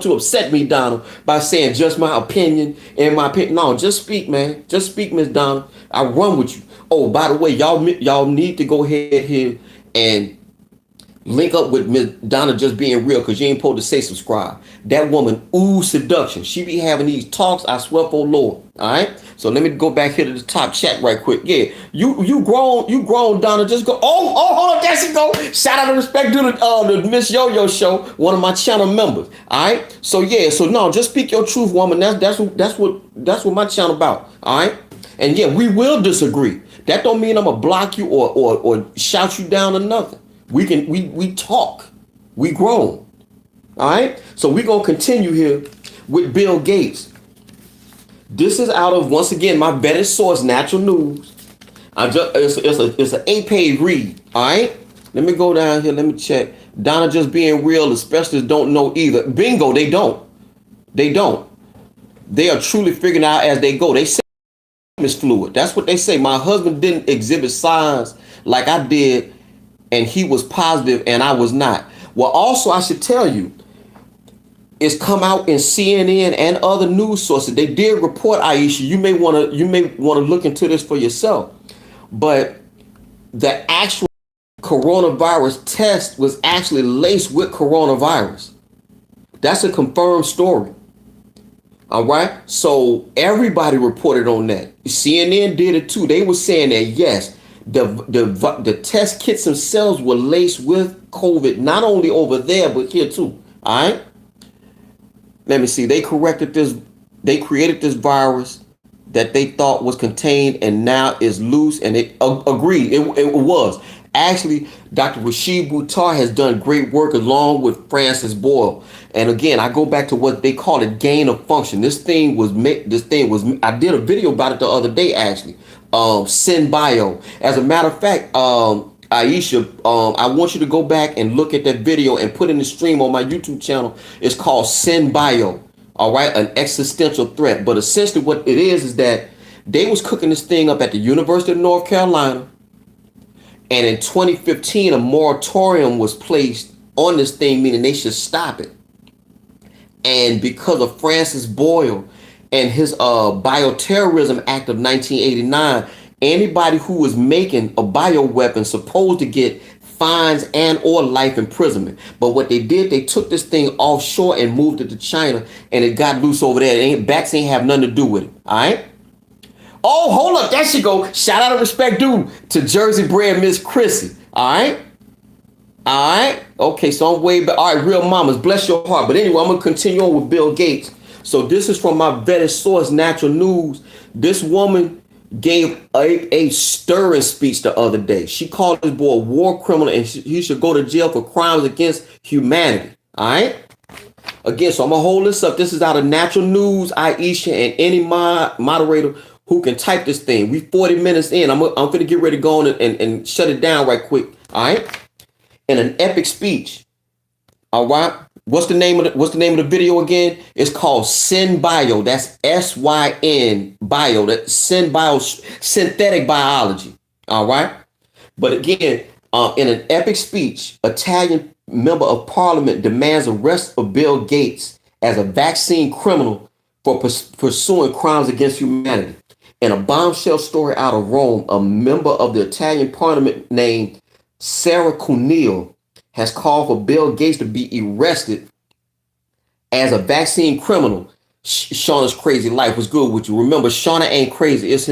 to upset me, Donna, by saying just my opinion and my opinion, no, just speak, man. Just speak, Miss Donna. I run with you. Oh, by the way, y'all need to go ahead here and link up with Miss Donna Just Being Real, because you ain't supposed to say subscribe. That woman, seduction. She be having these talks, I swear for Lord. All right. So let me go back here to the top chat right quick. Yeah, you grown, Donna. Just go. Oh, hold on, there she go. Shout out and respect to the Miss Yo-Yo Show, one of my channel members. All right. So yeah, so no, just speak your truth, woman. That's what my channel about. All right. And yeah, we will disagree. That don't mean I'm gonna block you or shout you down or nothing. We talk. We grown. All right. So we're gonna continue here with Bill Gates. This is out of, once again, my vetted source, Natural News. It's an 8-page read. All right. Let me go down here. Let me check. Donna Just Being Real. The specialists don't know either. Bingo. They don't. They are truly figuring out as they go. They say it's fluid. That's what they say. My husband didn't exhibit signs like I did, and he was positive and I was not. Well, also, I should tell you, it's come out in CNN and other news sources. They did report, Aisha. You may want to look into this for yourself. But the actual coronavirus test was actually laced with coronavirus. That's a confirmed story. All right. So everybody reported on that. CNN did it too. They were saying that yes, the test kits themselves were laced with COVID, not only over there but here too. All right. Let me see. They corrected this. They created this virus that they thought was contained and now is loose. And it agreed. It was. Actually, Dr. Rashid Buttar has done great work along with Francis Boyle. And again, I go back to what they call it, gain of function. I did a video about it the other day, actually. SynBio. As a matter of fact, Aisha, I want you to go back and look at that video and put in the stream on my YouTube channel. It's called SynBio. All right, an existential threat. But essentially what it is that they was cooking this thing up at the University of North Carolina. And in 2015, a moratorium was placed on this thing, meaning they should stop it. And because of Francis Boyle and his Bioterrorism Act of 1989, anybody who was making a bioweapon supposed to get fines and or life imprisonment. But what they did, they took this thing offshore and moved it to China, and it got loose over there. Backs ain't have nothing to do with it. All right. Oh, hold up. That should go. Shout out and respect due to Jersey Bred Miss Chrissy. All right. All right. Okay. So I'm way back. All right. Real mamas, bless your heart. But anyway, I'm going to continue on with Bill Gates. So this is from my vetted source, Natural News. This woman gave a stirring speech the other day. She called this boy a war criminal, and he should go to jail for crimes against humanity. All right. Again, so I'm going to hold this up. This is out of Natural News, Iseashia, and any moderator who can type this thing. We 40 minutes in. I'm going to get ready to go on and shut it down right quick. All right. In an epic speech. All right. What's the name of the video again? It's called SynBio. That's SYN bio. That's SynBio, synthetic biology. All right. But again, in an epic speech, Italian member of parliament demands arrest of Bill Gates as a vaccine criminal for pursuing crimes against humanity. In a bombshell story out of Rome, a member of the Italian parliament named Sarah Cuneo has called for Bill Gates to be arrested as a vaccine criminal. Shauna's crazy life was good with you. Remember, Shauna ain't crazy. It's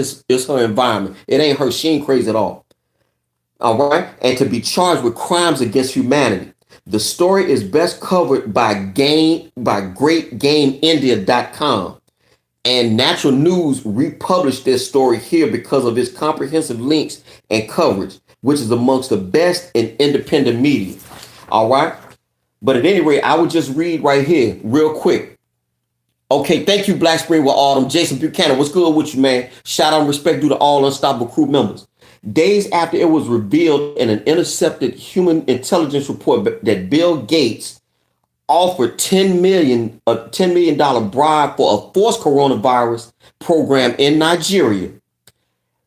her environment. It ain't her. She ain't crazy at all. All right. And to be charged with crimes against humanity. The story is best covered by GreatGameIndia.com. And Natural News republished this story here because of its comprehensive links and coverage, which is amongst the best in independent media. All right. But at any rate, I would just read right here real quick. Okay. Thank you, Black Spring with Autumn. Jason Buchanan, what's good with you, man? Shout out and respect due to all Unstoppable Crew members. Days after it was revealed in an intercepted human intelligence report that Bill Gates offered $10 million bribe for a forced coronavirus program in Nigeria.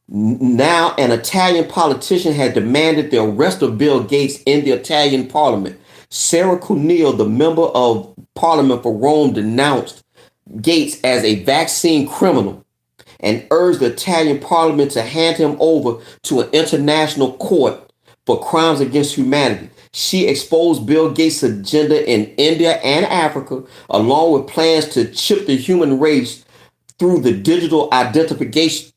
Now, an Italian politician had demanded the arrest of Bill Gates in the Italian parliament. Sarah Cuneo, the member of parliament for Rome, denounced Gates as a vaccine criminal and urged the Italian parliament to hand him over to an international court for crimes against humanity. She exposed Bill Gates' agenda in India and Africa, along with plans to chip the human race through the digital identification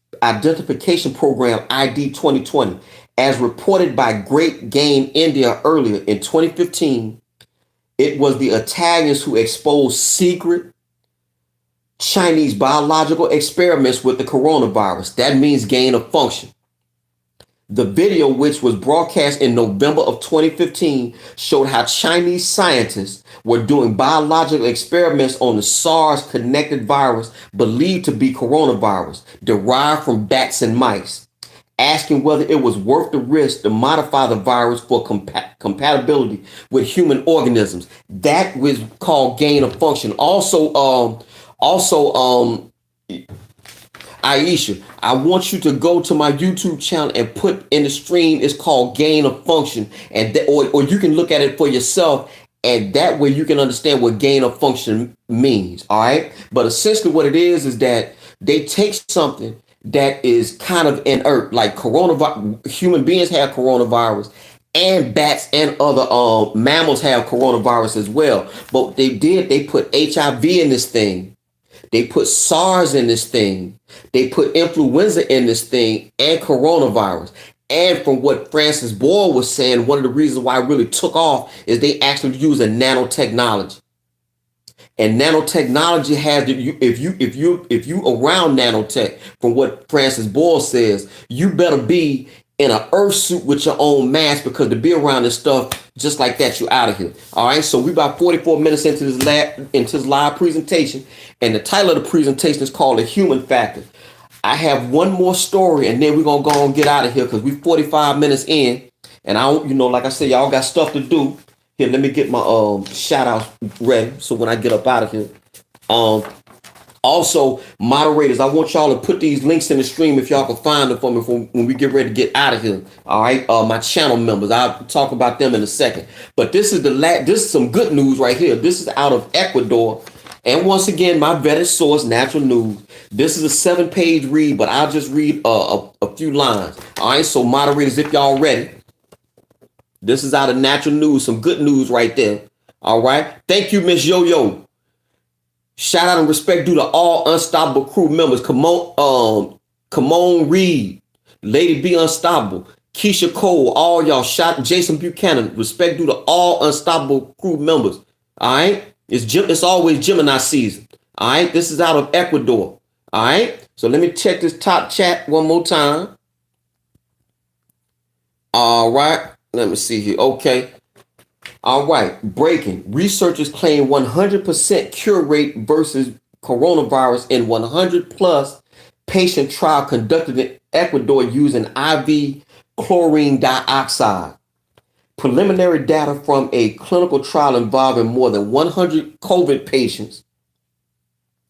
program ID 2020. As reported by Great Game India earlier in 2015, it was the Italians who exposed secret Chinese biological experiments with the coronavirus. That means gain of function. The video, which was broadcast in November of 2015, showed how Chinese scientists were doing biological experiments on the SARS-connected virus believed to be coronavirus, derived from bats and mice, asking whether it was worth the risk to modify the virus for compatibility with human organisms. That was called gain of function. Also, Aisha, I want you to go to my YouTube channel and put in the stream. It's called gain of function, and or you can look at it for yourself, and that way you can understand what gain of function means. All right, but essentially what it is that they take something that is kind of inert, like coronavirus. Human beings have coronavirus, and bats and other mammals have coronavirus as well. But they put HIV in this thing. They put SARS in this thing. They put influenza in this thing and coronavirus. And from what Francis Boyle was saying, one of the reasons why it really took off is they actually use a nanotechnology. And nanotechnology has if you around nanotech, from what Francis Boyle says, you better be in an earth suit with your own mask, because to be around this stuff just like that, you're out of here. All right. So we about 44 minutes into this live presentation, and the title of the presentation is called The Human Factor. I have one more story, and then we're gonna go and get out of here because we 45 minutes in, and like I said, y'all got stuff to do. Here, let me get my shout outs ready so when I get up out of here. Also, moderators, I want y'all to put these links in the stream if y'all can find them for me when we get ready to get out of here. All right, my channel members, I'll talk about them in a second. But this is some good news right here. This is out of Ecuador, and once again, my vetted source, Natural News. This is a 7-page read, but I'll just read a few lines. All right, so moderators, if y'all ready. This is out of natural news, some good news right there. All right. Thank you, Miss Yo-Yo. Shout out and respect due to all Unstoppable crew members. Come on, Reed, Lady B Unstoppable, Keisha Cole, all y'all. Shout Jason Buchanan. Respect due to all Unstoppable crew members. All right. It's always Gemini season. All right. This is out of Ecuador. All right. So let me check this top chat one more time. All right. Let me see here. Okay. All right. Breaking. Researchers claim 100% cure rate versus coronavirus in 100 plus patient trial conducted in Ecuador using IV chlorine dioxide. Preliminary data from a clinical trial involving more than 100 COVID patients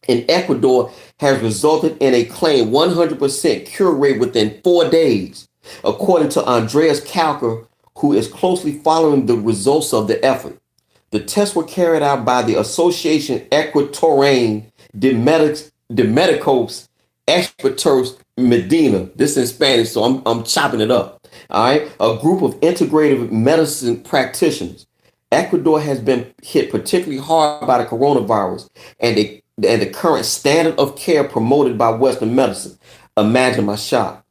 in Ecuador has resulted in a claimed 100% cure rate within 4 days, according to Andreas Kalker, who is closely following the results of the effort. The tests were carried out by the Association Ecuatoriana de Medicos Expertos Medina. This is in Spanish, so I'm chopping it up. All right. A group of integrative medicine practitioners. Ecuador has been hit particularly hard by the coronavirus and the current standard of care promoted by Western medicine. Imagine my shock.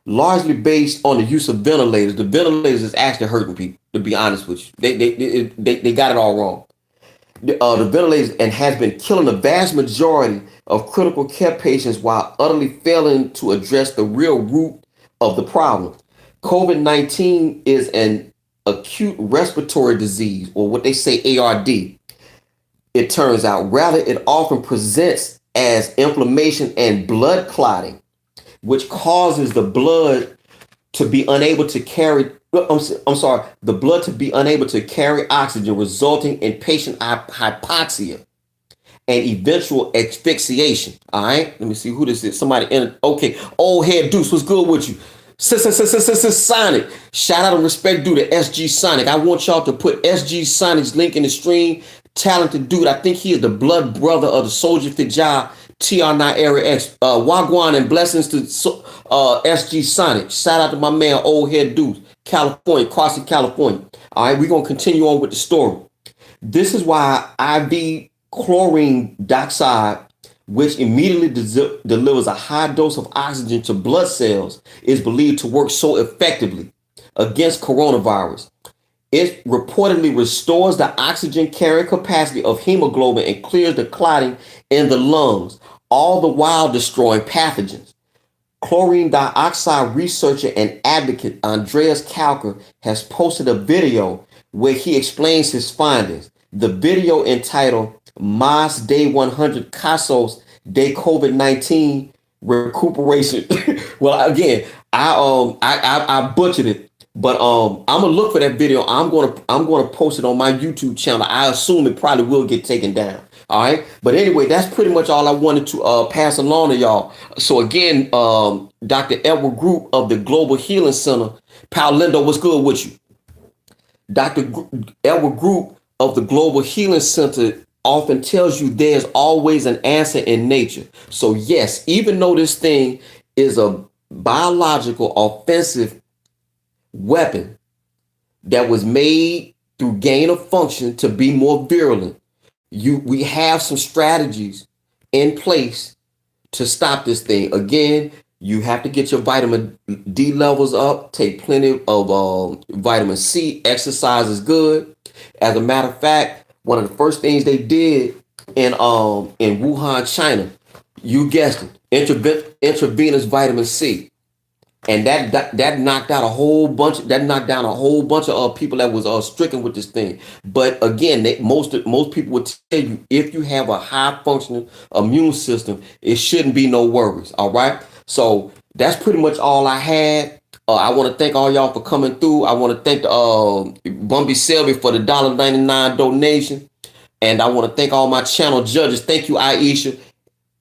Largely based on the use of ventilators. The ventilators is actually hurting people, to be honest with you. They got it all wrong. The ventilators and has been killing the vast majority of critical care patients while utterly failing to address the real root of the problem. COVID-19 is an acute respiratory disease, or what they say ARD. It turns out, rather, it often presents as inflammation and blood clotting, which causes the blood to be unable to carry, the blood to be unable to carry oxygen, resulting in patient hypoxia and eventual asphyxiation. All right, let me see who this is. Somebody in. Okay, old head Deuce, what's good with you? Sonic. Shout out and respect due to SG Sonic. I want y'all to put SG Sonic's link in the stream. Talented dude. I think he is the blood brother of the Soldier Fijah TR9 Area X. Wagwan and blessings to SG Sonic. Shout out to my man, old head Deuce, California, Carson, California. All right, we're going to continue on with the story. This is why IV chlorine dioxide, which immediately delivers a high dose of oxygen to blood cells, is believed to work so effectively against coronavirus. It reportedly restores the oxygen carrying capacity of hemoglobin and clears the clotting in the lungs, all the while destroying pathogens. Chlorine dioxide researcher and advocate Andreas Kalker has posted a video where he explains his findings. The video, entitled Mas de 100 Casos de COVID-19 Recuperation. Well, again, I butchered it, but I'm gonna look for that video. I'm gonna post it on my YouTube channel. I assume it probably will get taken down. All right, but anyway, that's pretty much all I wanted to pass along to y'all. So again, Dr. Edward Group of the Global Healing Center, Pal Lindo, what's good with you? Dr. Edward Group of the Global Healing Center often tells you there's always an answer in nature. So yes, even though this thing is a biological offensive weapon that was made through gain of function to be more virulent, we have some strategies in place to stop this thing. Again, you have to get your vitamin D levels up, take plenty of vitamin C, exercise is good. As a matter of fact, one of the first things they did in Wuhan, China, you guessed it, intravenous vitamin C. And that knocked out a whole bunch. That knocked down a whole bunch of people that was stricken with this thing. But again, most people would tell you, if you have a high functioning immune system, it shouldn't be no worries. All right. So that's pretty much all I had. I want to thank all y'all for coming through. I want to thank Bumby Selby for the $1.99 donation, and I want to thank all my channel judges. Thank you, Iseashia.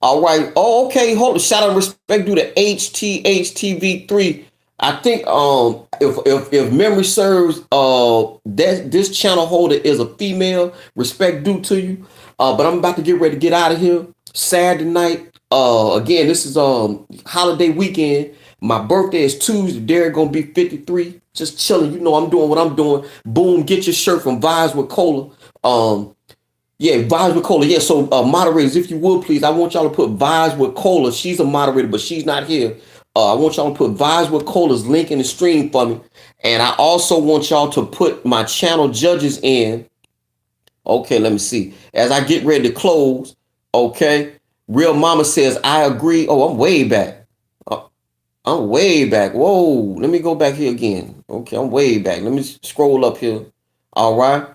All right. Oh, okay. Hold on. Shout out and respect due to HTHTV3. I think if memory serves, this channel holder is a female. Respect due to you. But I'm about to get ready to get out of here. Saturday night. Again, this is holiday weekend. My birthday is Tuesday. Derrick gonna be 53. Just chilling. You know I'm doing what I'm doing. Boom, get your shirt from Vibes with Cola. Yeah, Vibes with Cola. Yeah, so moderators, if you would please, I want y'all to put Vibes with Cola. She's a moderator, but she's not here. I want y'all to put Vibes with Cola's link in the stream for me. And I also want y'all to put my channel judges in. Okay, let me see. As I get ready to close, okay. Real Mama says, I agree. Oh, I'm way back. I'm way back. Whoa, let me go back here again. Okay, I'm way back. Let me scroll up here. All right.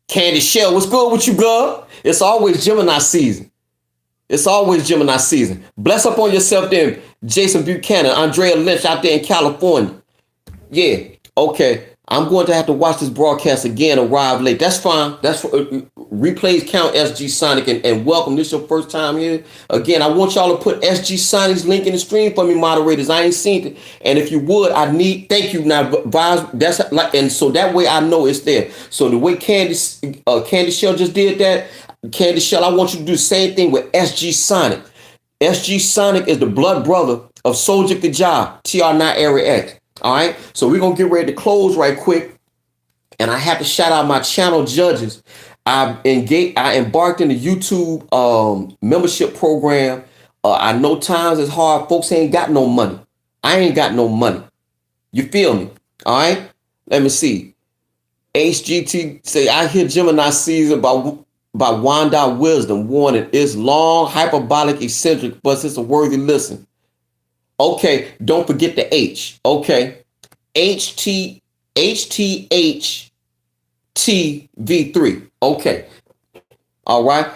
Candy Shell, what's good with you, girl? It's always Gemini season. It's always Gemini season. Bless up on yourself then, Jason Buchanan, Andrea Lynch out there in California. Yeah, okay. I'm going to have to watch this broadcast again, arrive late. That's fine. That's replays count, SG Sonic, and welcome. This is your first time here. Again, I want y'all to put SG Sonic's link in the stream for me, moderators. I ain't seen it. And if you would, thank you now, Vibes. That's like, and so that way I know it's there. So the way Candy Shell just did that, Candy Shell, I want you to do the same thing with SG Sonic. SG Sonic is the blood brother of Soldier Kajah, TR9 Area X. All right, so we're gonna get ready to close right quick, and I have to shout out my channel judges. I embarked in the YouTube membership program. I know times is hard. Folks ain't got no money. I ain't got no money. You feel me? All right. Let me see. HGT say I hear Gemini season by Wanda Wisdom warning. It's long, hyperbolic, eccentric, but it's a worthy listen. Okay, don't forget the H. Okay, HTHTV3. Okay, all right.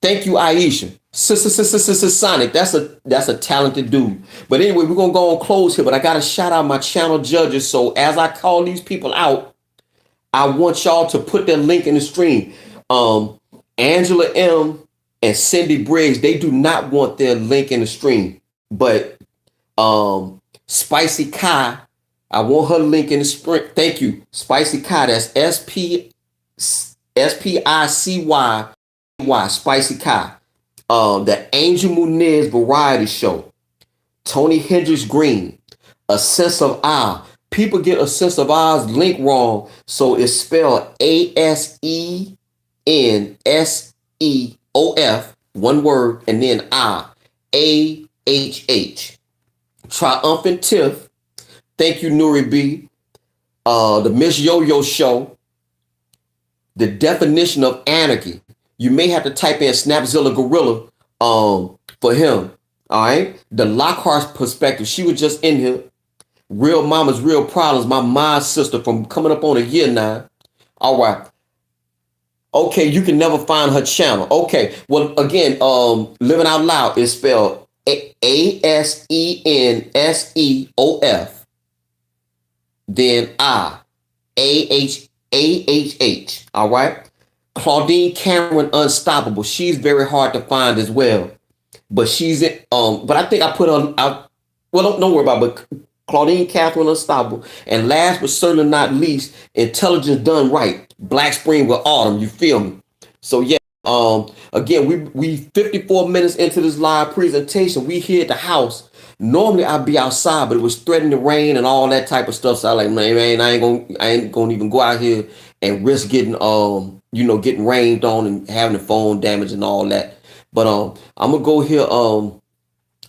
Thank you, Aisha. Sonic. That's a talented dude. But anyway, we're gonna go on close here. But I gotta shout out my channel judges. So as I call these people out, I want y'all to put their link in the stream. Angela M and Cindy Briggs. They do not want their link in the stream, but Spicy Kai, I want her link in the sprint. Thank you, Spicy Kai. That's SPICY, Spicy Kai. The Angel Muniz Variety Show, Tony Hendricks Green, A Sense of I. People get A Sense of I's link wrong, so it's spelled ASENSEOF, one word, and then IAHH. Triumphant Tiff. Thank you, Nuri B. The Miss Yo-Yo Show. The Definition of Anarchy. You may have to type in Snapzilla Gorilla for him. All right. The Lockhart Perspective. She was just in here. Real Mama's Real Problems. My sister from coming up on a year now. All right. Okay, you can never find her channel. Okay. Well, again, Living Out Loud is spelled ASENSEOF, then IAHH. All right. Claudine Cameron Unstoppable. She's very hard to find as well, but she's in. But I think I put her out. Well, don't worry about it, but Claudine Catherine Unstoppable. And last but certainly not least, Intelligence Done Right. Black Spring with Autumn. You feel me? So yeah. Again, we 54 minutes into this live presentation. We here at the house. Normally I'd be outside, but it was threatening to rain and all that type of stuff. So I like, man, I ain't gonna even go out here and risk getting getting rained on and having the phone damage and all that. But I'm gonna go here.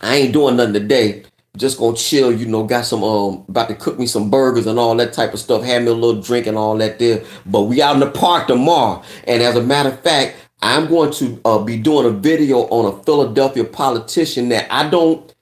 I ain't doing nothing today. Just gonna chill, got some about to cook me some burgers and all that type of stuff. Have me a little drink and all that there. But we out in the park tomorrow. And as a matter of fact, I'm going to be doing a video on a Philadelphia politician that I don't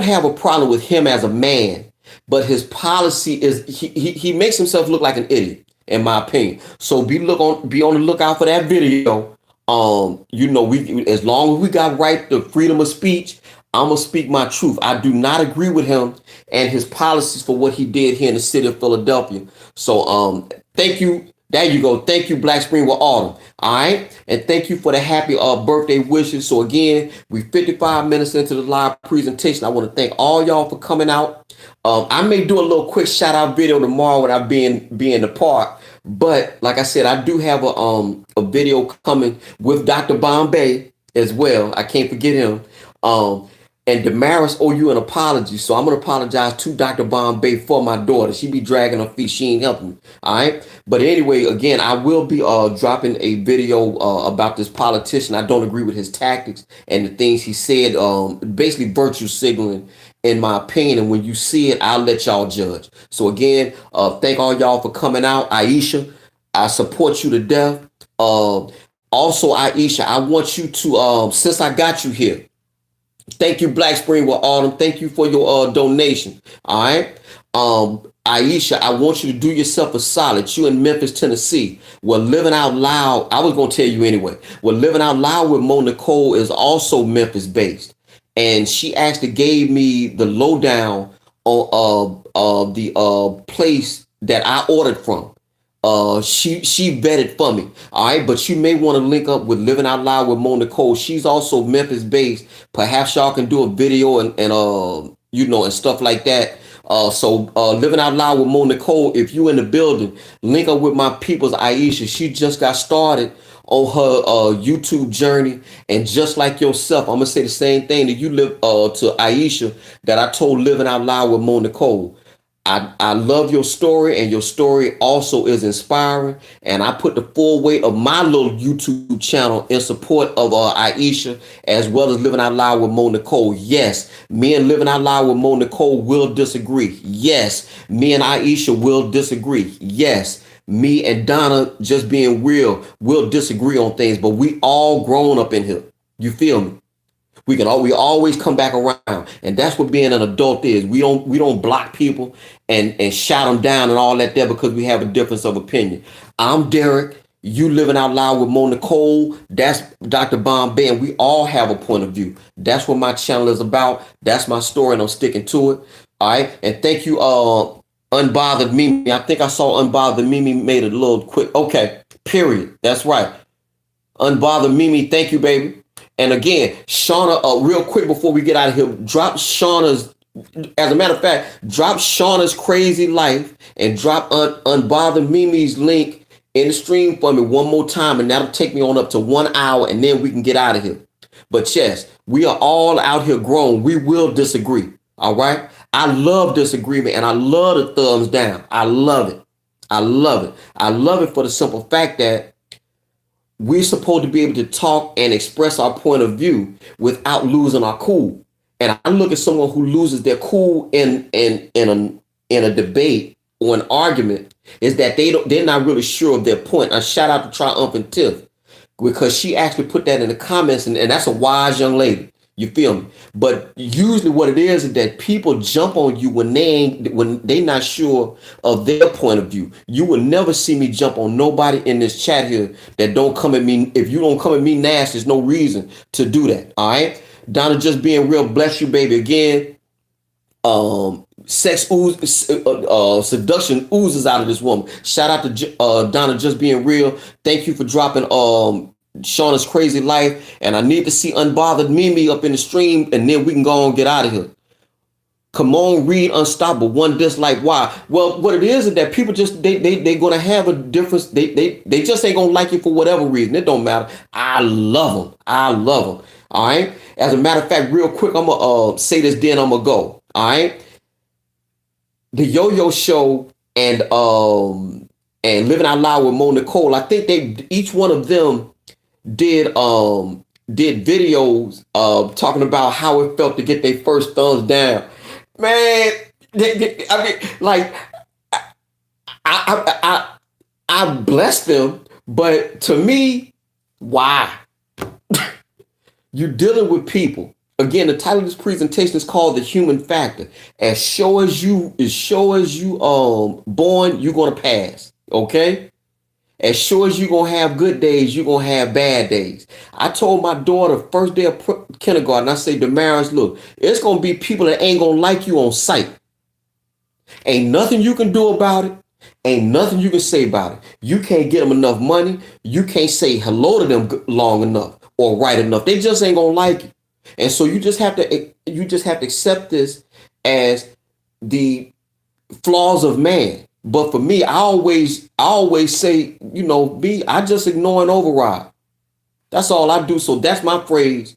have a problem with him as a man, but his policy is he makes himself look like an idiot, in my opinion. So be on the lookout for that video. We as long as we got right to freedom of speech, I'm gonna speak my truth. I do not agree with him and his policies for what he did here in the city of Philadelphia. So thank you. There you go. Thank you, Black Spring with Autumn. All right. And thank you for the happy birthday wishes. So again, we 55 minutes into the live presentation. I want to thank all y'all for coming out. I may do a little quick shout out video tomorrow when I be in the park. But like I said, I do have a video coming with Dr. Bombay as well. I can't forget him. And And Damaris owe you an apology. So I'm going to apologize to Dr. Bombay for my daughter. She be dragging her feet. She ain't helping me. All right. But anyway, again, I will be dropping a video about this politician. I don't agree with his tactics and the things he said, basically virtue signaling, in my opinion. And when you see it, I'll let y'all judge. So again, thank all y'all for coming out. Aisha, I support you to death. Also, Aisha, I want you to, since I got you here, thank you, Black Spring with Autumn. Thank you for your donation. All right. Aisha, I want you to do yourself a solid. You in Memphis, Tennessee. Well, Living Out Loud, I was going to tell you anyway. Well, Living Out Loud with Mo Nicole is also Memphis based. And she actually gave me the lowdown on the place that I ordered from. She vetted for me. All right. But you may want to link up with Living Out Loud with Mo Nicole. She's also Memphis based. Perhaps y'all can do a video and and stuff like that. So Living Out Loud with Mo Nicole, if you in the building, link up with my people's Aisha. She just got started on her YouTube journey. And just like yourself, I'm going to say the same thing that you live to Aisha that I told Living Out Loud with Mo Nicole. I love your story, and your story also is inspiring. And I put the full weight of my little YouTube channel in support of Iseashia, as well as Living Out Loud with Mo Nicole. Yes, me and Living Out Loud with Mo Nicole will disagree. Yes, me and Iseashia will disagree. Yes, me and Donna, just being real, will disagree on things, but we all grown up in here. You feel me? We always come back around, and that's what being an adult is. We don't block people and shout them down and all that there because we have a difference of opinion. I'm Derrick. You Living Out Loud with Mo Nicole. That's Dr. Bombay, and we all have a point of view. That's what my channel is about. That's my story, and I'm sticking to it. All right, and thank you, Unbothered Mimi. I think I saw Unbothered Mimi made it a little quick. Okay, period. That's right. Unbothered Mimi, thank you, baby. And again, Shauna, real quick before we get out of here, drop Shauna's, as a matter of fact, drop Shauna's Crazy Life and drop Unbothered Mimi's link in the stream for me one more time, and that'll take me on up to 1 hour, and then we can get out of here. But yes, we are all out here grown. We will disagree. All right. I love disagreement, and I love the thumbs down. I love it. I love it. I love it for the simple fact that we're supposed to be able to talk and express our point of view without losing our cool. And I look at someone who loses their cool in a debate or an argument is that they're not really sure of their point. A shout out to Triumphant Tiff, because she actually put that in the comments, and that's a wise young lady. You feel me? But usually what it is that people jump on you when they not sure of their point of view. You will never see me jump on nobody in this chat here that don't come at me. If you don't come at me nasty, there's no reason to do that. All right. Donna, just being real. Bless you, baby. Again, seduction oozes out of this woman. Shout out to Donna, just being real. Thank you for dropping Shauna's Crazy Life, and I need to see Unbothered Mimi up in the stream, and then we can go and get out of here. Come on, read Unstoppable. One dislike. Why? Well, what it is that people just they gonna have a difference. They just ain't gonna like you for whatever reason. It don't matter. I love them. I love them. All right. As a matter of fact, real quick, I'm gonna say this, then I'm gonna go. All right. The Yo-Yo Show and Living Out Loud with Mo Nicole. I think each one of them did videos talking about how it felt to get their first thumbs down. Man, I mean, like, I bless them, but to me, why? You're dealing with people. Again, the title of this presentation is called The Human Factor. As sure as you born, you're gonna pass. Okay? As sure as you're going to have good days, you're going to have bad days. I told my daughter first day of kindergarten, I say, Damaris, look, it's going to be people that ain't going to like you on sight. Ain't nothing you can do about it. Ain't nothing you can say about it. You can't get them enough money. You can't say hello to them long enough or right enough. They just ain't going to like you. And so you just have to accept this as the flaws of man. But for me, I always say, I just ignore and override. That's all I do. So that's my phrase.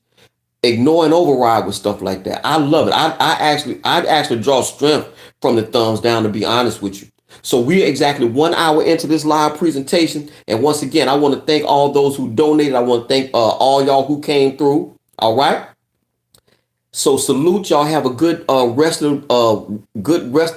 ignore and override with stuff like that. I love it. I actually draw strength from the thumbs down, to be honest with you. So we're exactly 1 hour into this live presentation. And once again, I want to thank all those who donated. I want to thank all y'all who came through. All right. So salute y'all. Have a good rest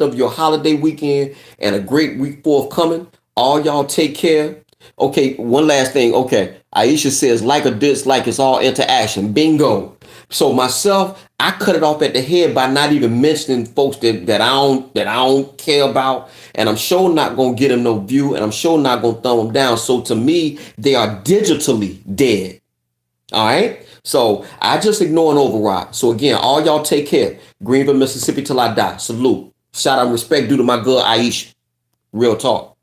of your holiday weekend and a great week forthcoming. All y'all take care. Okay, one last thing. Okay, Aisha says like or dislike, it's all interaction. Bingo. So myself, I cut it off at the head by not even mentioning folks that I don't care about, and I'm sure not gonna get them no view, and I'm sure not gonna thumb them down. So to me, they are digitally dead. All right. So I just ignore and override. So again, all y'all take care. Greenville, Mississippi till I die. Salute. Shout out and respect due to my girl Aisha. Real talk.